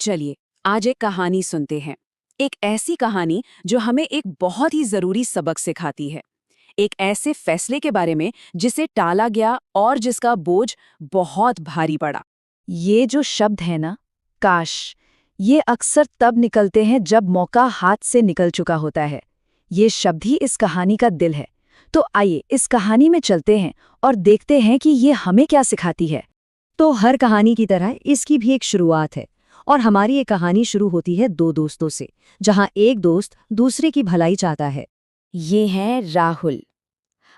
चलिए आज एक कहानी सुनते हैं। एक ऐसी कहानी जो हमें एक बहुत ही जरूरी सबक सिखाती है। एक ऐसे फैसले के बारे में जिसे टाला गया और जिसका बोझ बहुत भारी पड़ा। ये जो शब्द है ना, काश, ये अक्सर तब निकलते हैं जब मौका हाथ से निकल चुका होता है। ये शब्द ही इस कहानी का दिल है। तो आइए इस कहानी में चलते हैं और देखते हैं कि ये हमें क्या सिखाती है। तो हर कहानी की तरह इसकी भी एक शुरुआत है और हमारी ये कहानी शुरू होती है दो दोस्तों से, जहां एक दोस्त दूसरे की भलाई चाहता है। ये है राहुल।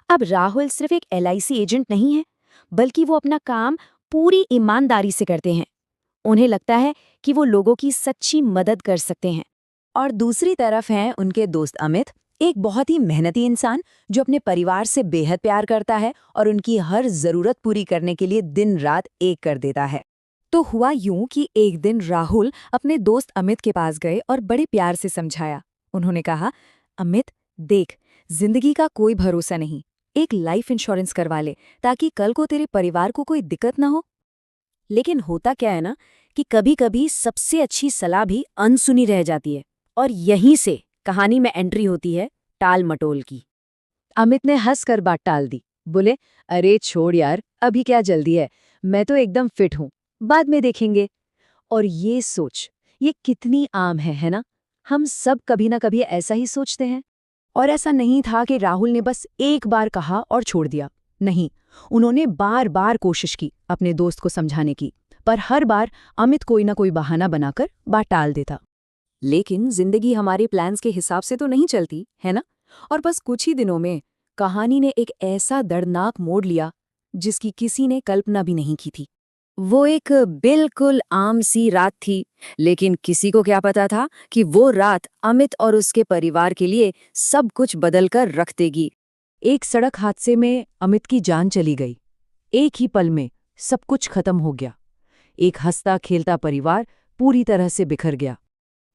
अब राहुल सिर्फ एक LIC एजेंट नहीं है, बल्कि वो अपना काम पूरी ईमानदारी से करते हैं। उन्हें लगता है कि वो लोगों की सच्ची मदद कर सकते हैं। और दूसरी तरफ हैं उनके दोस्त अमित, एक बहुत ही मेहनती इंसान जो अपने परिवार से बेहद प्यार करता है और उनकी हर जरूरत पूरी करने के लिए दिन रात एक कर देता है। तो हुआ यूं कि एक दिन राहुल अपने दोस्त अमित के पास गए और बड़े प्यार से समझाया। उन्होंने कहा, अमित देख, जिंदगी का कोई भरोसा नहीं, एक लाइफ इंश्योरेंस करवा ले ताकि कल को तेरे परिवार को कोई दिक्कत ना हो। लेकिन होता क्या है ना कि कभी-कभी सबसे अच्छी सलाह भी अनसुनी रह जाती है। और यहीं से कहानी में एंट्री होती है टाल मटोल की। अमित ने हंसकर बात टाल दी। बोले, अरे छोड़ यार, अभी क्या जल्दी है, मैं तो एकदम फिट हूं, बाद में देखेंगे। और ये सोच, ये कितनी आम है ना? हम सब कभी ना कभी ऐसा ही सोचते हैं। और ऐसा नहीं था कि राहुल ने बस एक बार कहा और छोड़ दिया। नहीं, उन्होंने बार बार कोशिश की अपने दोस्त को समझाने की, पर हर बार अमित कोई ना कोई बहाना बनाकर बात टाल देता। लेकिन जिंदगी हमारे प्लान्स के हिसाब से तो नहीं चलती, है ना? और बस कुछ ही दिनों में कहानी ने एक ऐसा दर्दनाक मोड़ लिया जिसकी किसी ने कल्पना भी नहीं की थी। वो एक बिल्कुल आम सी रात थी, लेकिन किसी को क्या पता था कि वो रात अमित और उसके परिवार के लिए सब कुछ बदलकर रख देगी। एक सड़क हादसे में अमित की जान चली गई। एक ही पल में सब कुछ खत्म हो गया। एक हंसता खेलता परिवार पूरी तरह से बिखर गया।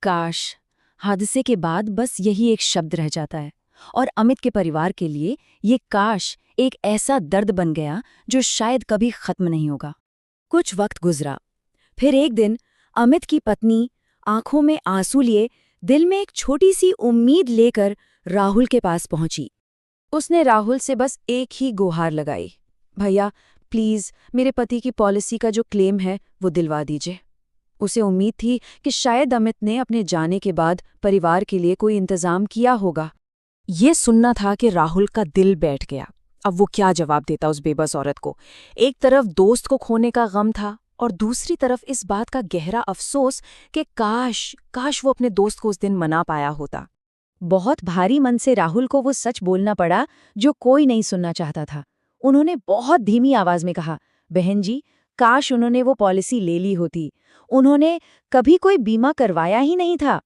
काश हादसे के बाद बस यही एक शब्द रह जाता है। और अमित के परिवार के लिए ये काश एक ऐसा दर्द बन गया जो शायद कभी खत्म नहीं होगा। कुछ वक्त गुजरा, फिर एक दिन अमित की पत्नी आंखों में आंसू लिए, दिल में एक छोटी सी उम्मीद लेकर राहुल के पास पहुंची। उसने राहुल से बस एक ही गुहार लगाई, भैया प्लीज मेरे पति की पॉलिसी का जो क्लेम है वो दिलवा दीजिए। उसे उम्मीद थी कि शायद अमित ने अपने जाने के बाद परिवार के लिए कोई इंतजाम किया होगा। ये सुनना था कि राहुल का दिल बैठ गया। अब वो क्या जवाब देता उस बेबस औरत को? एक तरफ दोस्त को खोने का गम था और दूसरी तरफ इस बात का गहरा अफसोस कि काश वो अपने दोस्त को उस दिन मना पाया होता। बहुत भारी मन से राहुल को वो सच बोलना पड़ा जो कोई नहीं सुनना चाहता था। उन्होंने बहुत धीमी आवाज में कहा, बहन जी, काश उन्होंने वो पॉलिसी ले ली होती। उन्होंने कभी कोई बीमा करवाया ही नहीं था।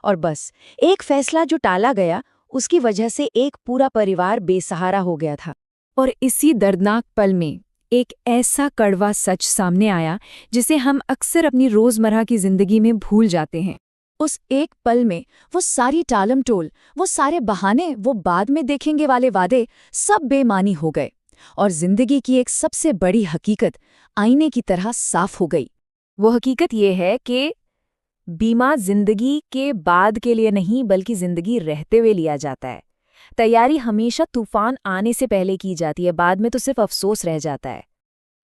और बस एक फैसला जो टाला गया, उसकी वजह से एक पूरा परिवार बेसहारा हो गया था। और इसी दर्दनाक पल में एक ऐसा कड़वा सच सामने आया जिसे हम अक्सर अपनी रोजमर्रा की जिंदगी में भूल जाते हैं। उस एक पल में वो सारी टालमटोल, वो सारे बहाने, वो बाद में देखेंगे वाले वादे सब बेमानी हो गए और जिंदगी की एक सबसे बड़ी हकीकत आईने की तरह साफ हो गई। वो हकीकत ये है कि बीमा जिंदगी के बाद के लिए नहीं बल्कि जिंदगी रहते हुए लिया जाता है। तैयारी हमेशा तूफान आने से पहले की जाती है, बाद में तो सिर्फ अफसोस रह जाता है।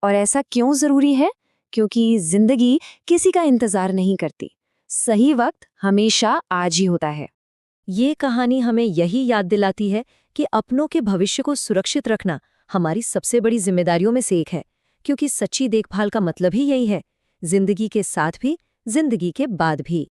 और ऐसा क्यों जरूरी है? क्योंकि जिंदगी किसी का इंतजार नहीं करती। सही वक्त हमेशा आज ही होता है। ये कहानी हमें यही याद दिलाती है कि अपनों के भविष्य को सुरक्षित रखना हमारी सबसे बड़ी जिम्मेदारियों में से एक है, क्योंकि सच्ची देखभाल का मतलब ही यही है, जिंदगी के साथ भी, जिंदगी के बाद भी।